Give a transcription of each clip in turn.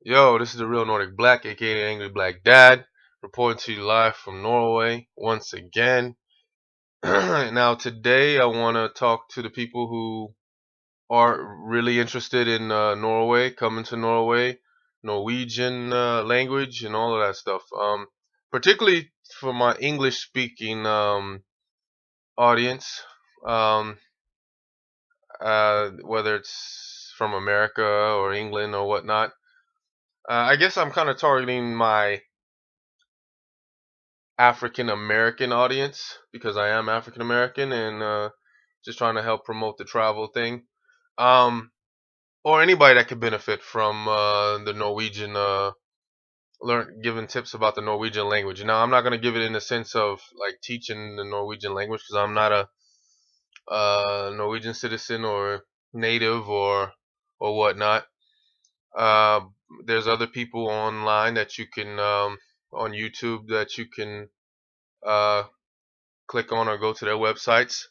Yo, this is the real Nordic Black, aka Angry Black Dad, reporting to you live from Norway once again. Now, today I want to talk to the people who are really interested in Norway, coming to Norway, Norwegian language, and all of that stuff. Particularly for my English speaking audience, um, whether it's from America or England or whatnot. I guess I'm kind of targeting my African American audience because I am African American and just trying to help promote the travel thing. Um, or anybody that could benefit from the Norwegian, learn giving tips about the Norwegian language. Now, I'm not going to give it in the sense of like teaching the Norwegian language because I'm not a Norwegian citizen or native or whatnot. Uh, there's other people online that you can on YouTube that you can uh, click on or go to their websites.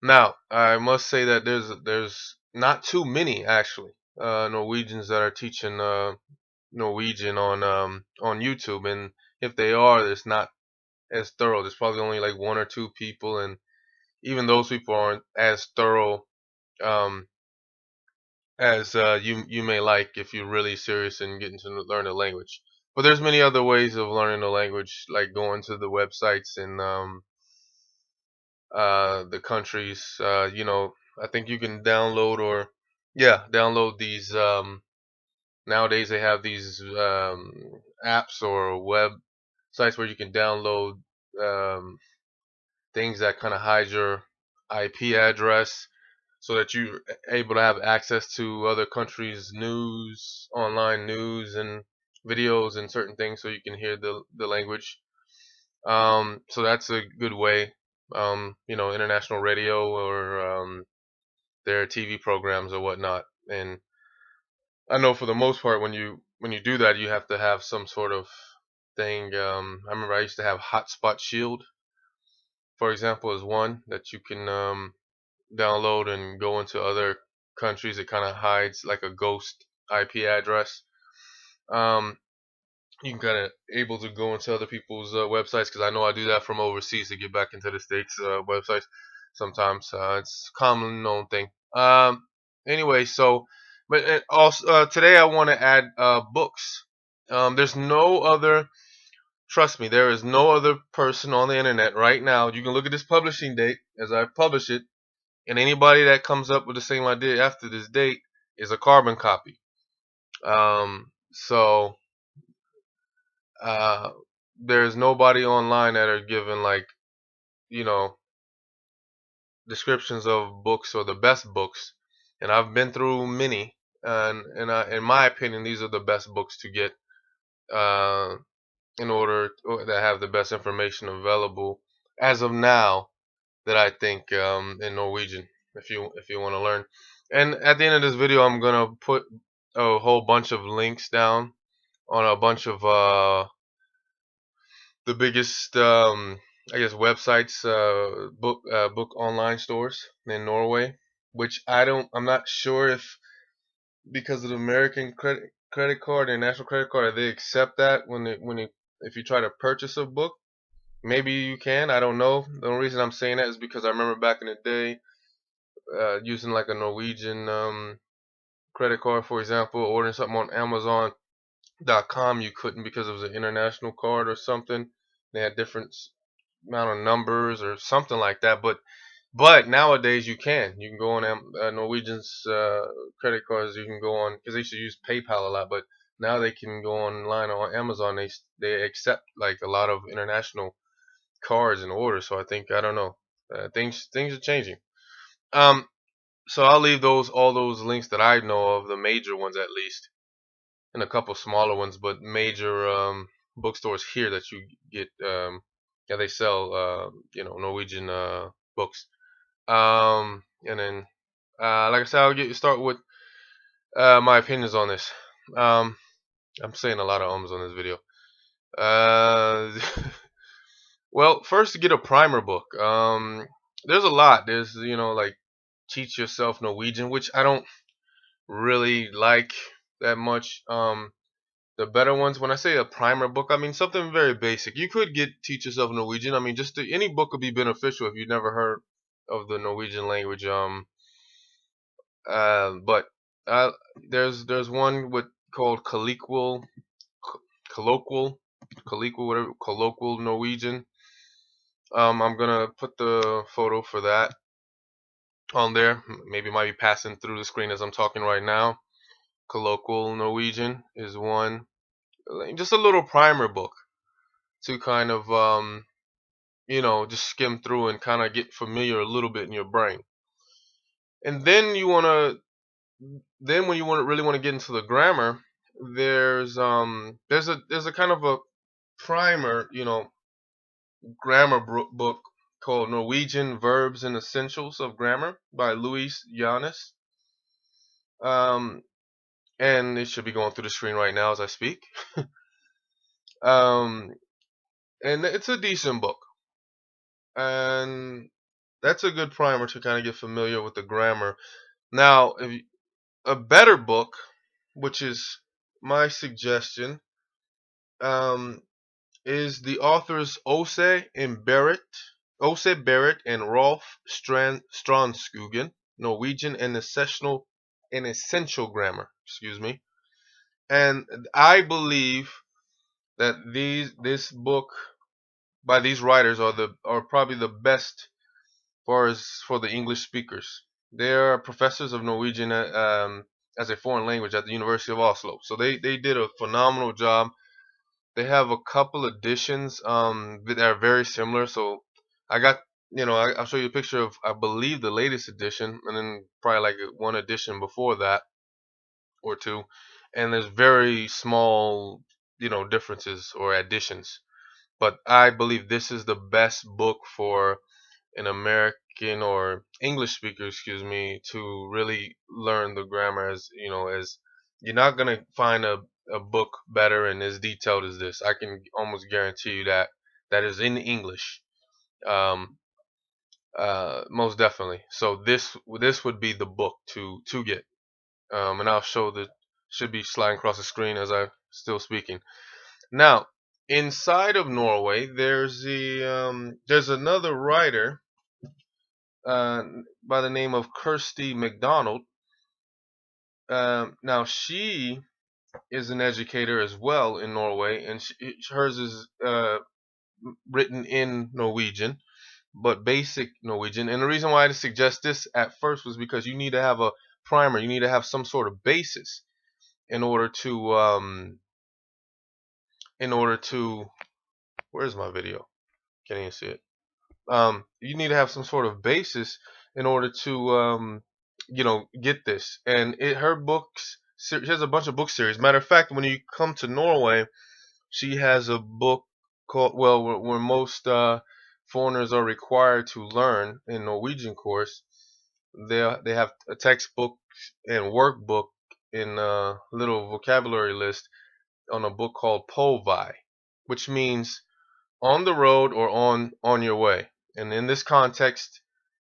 Now, I must say that there's not too many actually Norwegians that are teaching Norwegian on YouTube, and if they are, it's not as thorough. There's probably only like one or two people, and even those people aren't as thorough um, as you may like if you're really serious in getting to learn the language. But there's many other ways of learning the language, like going to the websites and the countries. I think you can download or yeah, download these. Nowadays they have these apps or web sites where you can download um, things that kind of hide your IP address, so that you're able to have access to other countries' news, online news, and videos and certain things, so you can hear the language. So that's a good way. International radio or their TV programs or whatnot. And I know for the most part, when you do that, you have to have some sort of thing. I remember I used to have Hotspot Shield, for example, is one that you can download and go into other countries. It kind of hides like a ghost IP address. Um, you can kind of able to go into other people's websites because I know I do that from overseas to get back into the states websites sometimes. It's a common known thing. Anyway, so but also today I want to add books. There's no other. Trust me, there is no other person on the internet right now. You can look at this publishing date as I publish it, and anybody that comes up with the same idea after this date is a carbon copy. So uh, there's nobody online that are giving like you know descriptions of books or the best books, and I've been through many, in my opinion, these are the best books to get uh, in order to have the best information available as of now that I think in Norwegian. If you want to learn, and at the end of this video, I'm gonna put a whole bunch of links down on a bunch of the biggest I guess websites, book online stores in Norway, which I'm not sure if because of the American credit card and national credit card they accept that if you try to purchase a book. Maybe you can. I don't know. The only reason I'm saying that is because I remember back in the day using like a Norwegian credit card, for example, ordering something on Amazon.com. You couldn't because it was an international card or something. They had different amount of numbers or something like that. But nowadays you can. You can go on Norwegian's credit cards. You can go on because they used to use PayPal a lot, but now they can go online on Amazon. They accept like a lot of international cards and orders. So I don't know. Things are changing. Um, so I'll leave all those links that I know of, the major ones at least, and a couple smaller ones, but major bookstores here that you get. Yeah, they sell Norwegian books. And then like I said, start with my opinions on this. Um, I'm saying a lot of ums on this video. Uh, well, first to get a primer book. There's a lot. There's like teach yourself Norwegian, which I don't really like that much. The better ones, when I say a primer book, I mean something very basic. You could teach yourself Norwegian. I mean, any book could be beneficial if you've never heard of the Norwegian language. But uh, there's one with called colloquial, whatever, colloquial Norwegian. I'm gonna put the photo for that on there. Maybe it might be passing through the screen as I'm talking right now. Colloquial Norwegian is one. Just a little primer book to kind of just skim through and kind of get familiar a little bit in your brain. And then when you really want to get into the grammar, there's a kind of a primer, grammar book called Norwegian Verbs and Essentials of Grammar by Louis Janes. Um, and it should be going through the screen right now as I speak. um, and it's a decent book, and that's a good primer to kind of get familiar with the grammar. Now, a better book, which is my suggestion, um, is the authors Ose Barrett and Rolf Strandskogen, Norwegian and Essential Grammar. Excuse me. And I believe that this book by these writers are probably the best for the English speakers. They are professors of Norwegian as a foreign language at the University of Oslo. So they did a phenomenal job. They have a couple editions that are very similar. So I got I'll show you a picture of, I believe, the latest edition, and then probably like one edition before that or two. And there's very small differences or additions. But I believe this is the best book for an American or English speaker, excuse me, to really learn the grammar. As as you're not gonna find a book better and as detailed as this. I can almost guarantee you that is in English. Um, Most definitely. So this would be the book to get. And I'll show the should be sliding across the screen as I'm still speaking. Now, inside of Norway, there's another writer uh, by the name of Kirsty McDonald. Now she is an educator as well in Norway, and hers is written in Norwegian, but basic Norwegian. And the reason why I suggest this at first was because you need to have a primer. You need to have some sort of basis in order to where's my video? Can't even see it. You need to have some sort of basis in order to get this. And her books, she has a bunch of book series. Matter of fact, when you come to Norway, she has a book called, well, where most foreigners are required to learn in Norwegian course. They have a textbook and workbook in a little vocabulary list on a book called Povei, which means on the road or on your way. And in this context,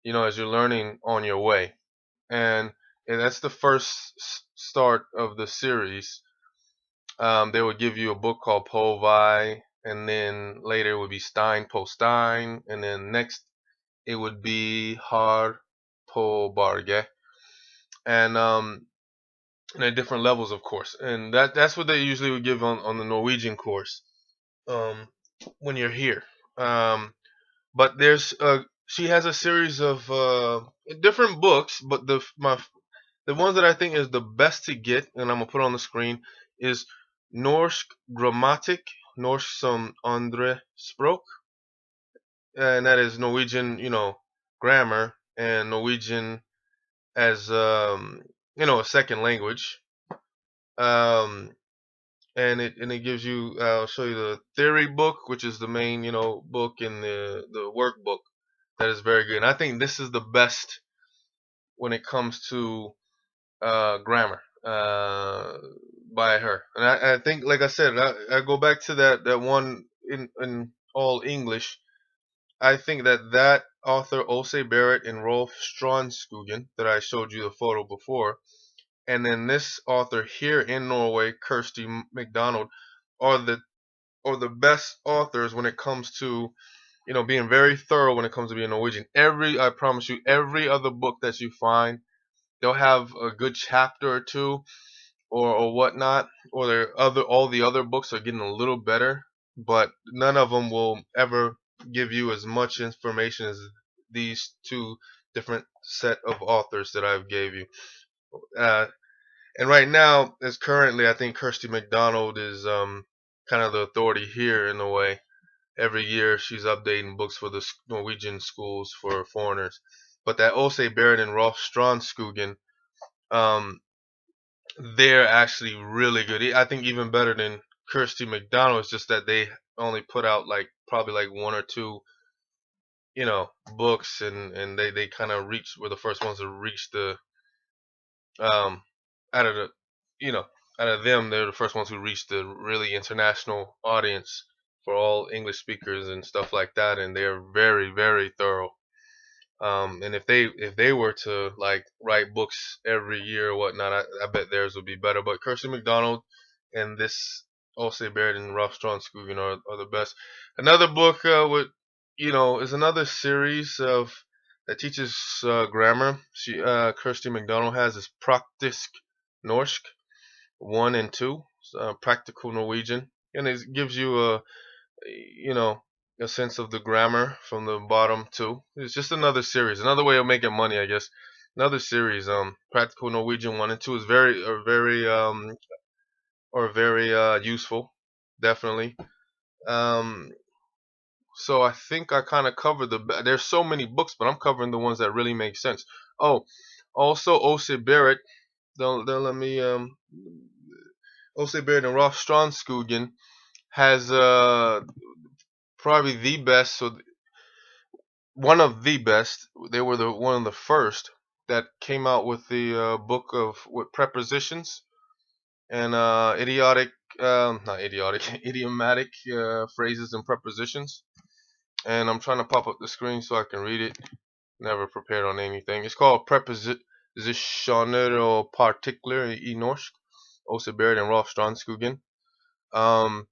as you're learning on your way, and that's the first start of the series. They would give you a book called Povei, and then later it would be Stein Po Stein, and then next it would be Har Po Barge, and at different levels, of course. And that's what they usually would give on the Norwegian course um, when you're here. But she has a series of different books, but the ones that I think is the best to get, and I'm gonna put on the screen, is Norsk Grammatic, Norsk som andre språk, and that is Norwegian, grammar, and Norwegian as a second language. Um, and it gives you. I'll show you the theory book, which is the main book, in the workbook. That is very good. And I think this is the best when it comes to grammar by her. And I think, like I said, I go back to that one in all English. I think that author Ose Barrett and Rolf Strandskogen, that I showed you the photo before, and then this author here in Norway, Kirsty McDonald, are the best authors when it comes to being very thorough when it comes to being Norwegian. I promise you, every other book that you find, they'll have a good chapter or two or whatnot, or all the other books are getting a little better, but none of them will ever give you as much information as these two different set of authors that I've gave you. Uh, and right now, as currently, I think Kirsty McDonald is kind of the authority here in a way. Every year, she's updating books for the Norwegian schools for foreigners. But that Åse Barrett and Rolf Strandskogen, um, they're actually really good. I think even better than Kirsty McDonald. It's just that they only put out like probably like one or two, books, and they kind of were the first ones to reach the um out of the you know out of them, they're the first ones who reached the really international audience for all English speakers and stuff like that, and they're very very thorough. And if they were to like write books every year or whatnot, I bet theirs would be better. But Kirsty McDonald and this Åse Baird and Ralph Stronskugen are the best. Another book is another series of that teaches grammar. Kirsty McDonald has is Praktisk Norsk 1 and 2, Practical Norwegian, and it gives you you know, a sense of the grammar from the bottom too. It's just another series, another way of making money, I guess. Another series, Practical Norwegian 1 and 2 is very useful, definitely. Um, so I think I kind of covered there's so many books, but I'm covering the ones that really make sense. Oh, also Åse Barrett. Don't let me Åse Barrett and Rolf Strandskogen has probably the best. So one of the best. They were the one of the first that came out with the book of with prepositions and not idiotic, idiomatic phrases and prepositions. And I'm trying to pop up the screen so I can read it. Never prepared on anything. It's called Prepositioner og Partikler i Norsk. Åse Baird and Rolf Strandskogen. Um,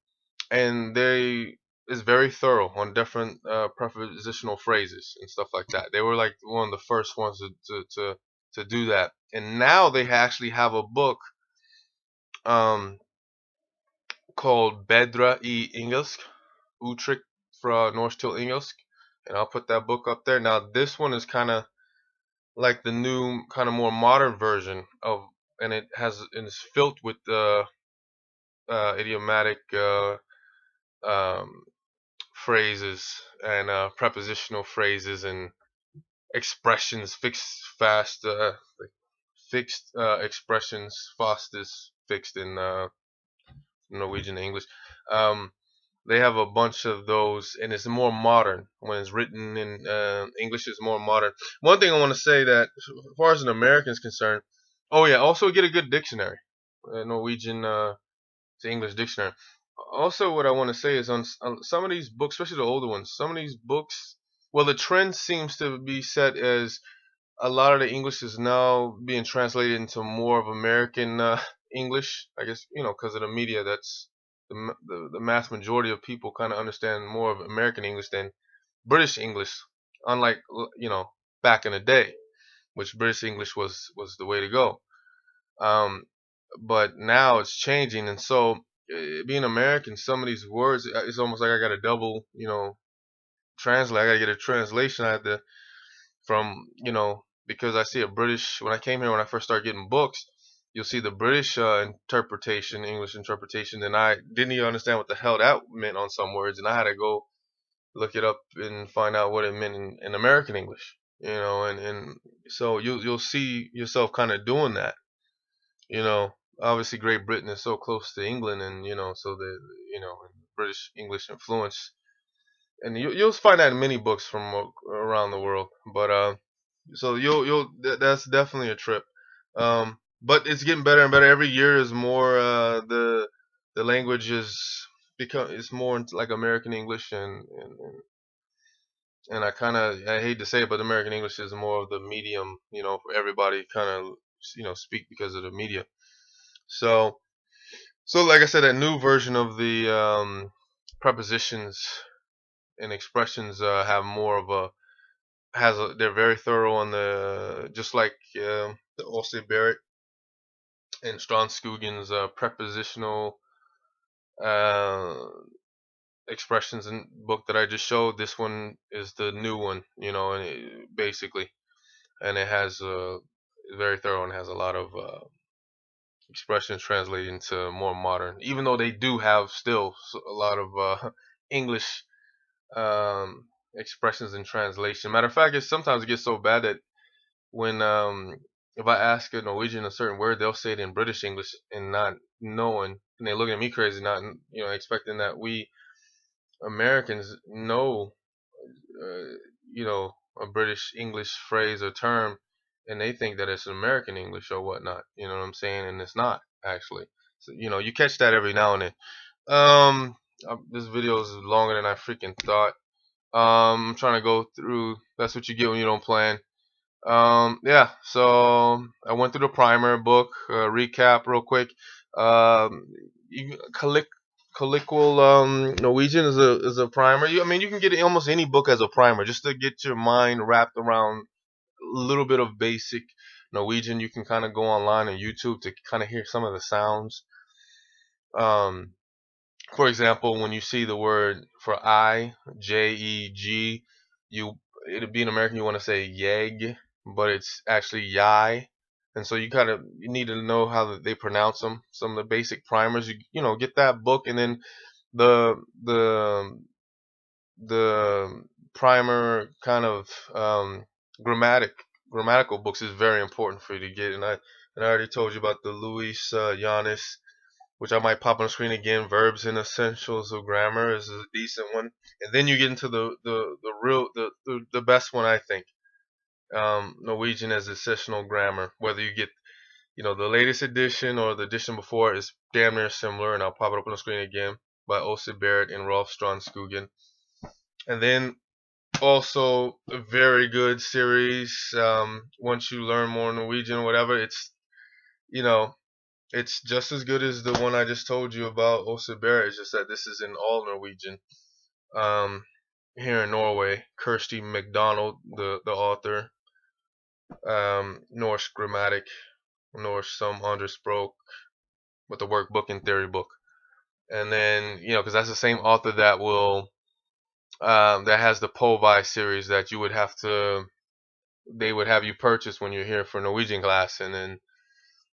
and they is very thorough on different prepositional phrases and stuff like that. They were like one of the first ones to do that, and now they actually have a book um, called Bedra i Engelsk, Uttryck fra Norsk til Engelsk, and I'll put that book up there. Now this one is kind of like the new, kind of more modern version of, and it's filled with the idiomatic um, phrases and prepositional phrases and expressions, fixed expressions, fastest fixed in Norwegian English. Um, they have a bunch of those, and it's more modern when it's written in English. It's more modern. One thing I want to say that, as far as an American is concerned, oh yeah, also get a good dictionary, Norwegian to English dictionary. Also, what I want to say is on some of these books, especially the older ones, some of these books, well, the trend seems to be set as a lot of the English is now being translated into more of American English. I guess because of the media. That's the mass majority of people kind of understand more of American English than British English. Unlike back in the day, which British English was the way to go. Um, but now it's changing, and so being American, some of these words, it's almost like I got a double, translate. I got to get a translation. I had to from because I see a British when I came here when I first started getting books. You'll see the British interpretation, English interpretation, and I didn't even understand what the hell that meant on some words, and I had to go look it up and find out what it meant in American English. And so you'll see yourself kind of doing that. You know, obviously Great Britain is so close to England, and so the British English influence, and you'll find that in many books from around the world. But so that's definitely a trip. But it's getting better and better every year. Is more the language is become it's more like American English, and I hate to say it, but American English is more of the medium, for everybody kind of speak because of the media. So so like I said, that new version of the prepositions and expressions have more of a they're very thorough on the just like the Olse Barrett and Strauss-Skugin's prepositional uh, expressions and book that I just showed. This one is the new one, and basically, and it has very thorough and has a lot of expressions translated into more modern. Even though they do have still a lot of English expressions in translation. Matter of fact, sometimes it gets so bad that when if I ask a Norwegian a certain word, they'll say it in British English and not knowing, and they look at me crazy, not expecting that we Americans know, uh, a British English phrase or term, and they think that it's American English or whatnot. You know what I'm saying? And it's not actually. So you catch that every now and then. This video is longer than I freaking thought. I'm trying to go through. That's what you get when you don't plan. Yeah, so I went through the primer book, recap real quick. You, colloquial Norwegian is a primer. I mean, you can get almost any book as a primer just to get your mind wrapped around a little bit of basic Norwegian. You can kind of go online on YouTube to kind of hear some of the sounds. Um, for example, when you see the word for J-E-G, it'd be in American you want to say yeg, but it's actually yai, and so you need to know how they pronounce them. Some of the basic primers, get that book, and then the the the primer kind of grammatical books is very important for you to get. And I already told you about the Louis Yanis, which I might pop on the screen again. Verbs and Essentials of Grammar is a decent one, and then you get into the real the best one, I think. Norwegian as Essential Grammar. Whether you get the latest edition or the edition before is damn near similar, and I'll pop it up on the screen again by Åse Barrett and Rolf Strand-Skugen. And then also a very good series. Once you learn more Norwegian or whatever, you know it's just as good as the one I just told you about Åse Barrett. It's just that this is in all Norwegian. Um, Here in Norway, Kirsty McDonald, the author. Norse Grammatic, Norse some Underspråk, with the workbook and theory book. And then because that's the same author that has the Povai series that they would have you purchase when you're here for Norwegian class. And then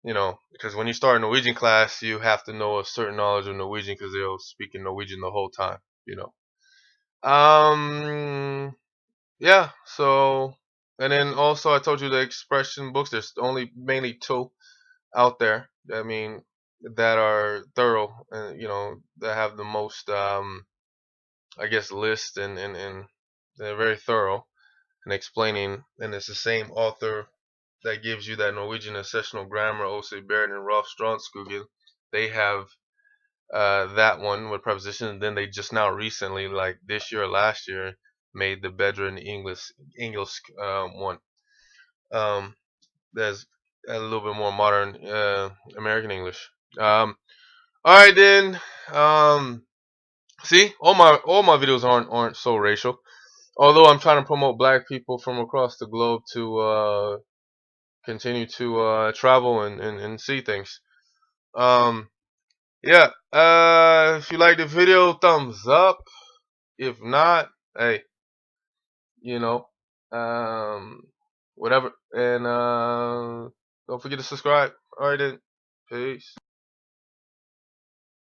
because when you start Norwegian class, you have to know a certain knowledge of Norwegian because they'll speak in Norwegian the whole time. Yeah. So, and then also I told you the expression books. There's only mainly two out there. I mean, that are thorough and that have the most I guess list and they're very thorough and explaining. And it's the same author that gives you that Norwegian Essential Grammar, Åse Barrett and Rolf Strand-Skugen. They have that one with prepositions. And then they just now recently, like this year or last year, made the Bedouin English one. That's a little bit more modern American English. All right then. See, all my videos aren't so racial. Although I'm trying to promote black people from across the globe to continue to travel and see things. Um, yeah. If you like the video, thumbs up. If not, hey, you know, um, whatever. And don't forget to subscribe. All right then. Peace.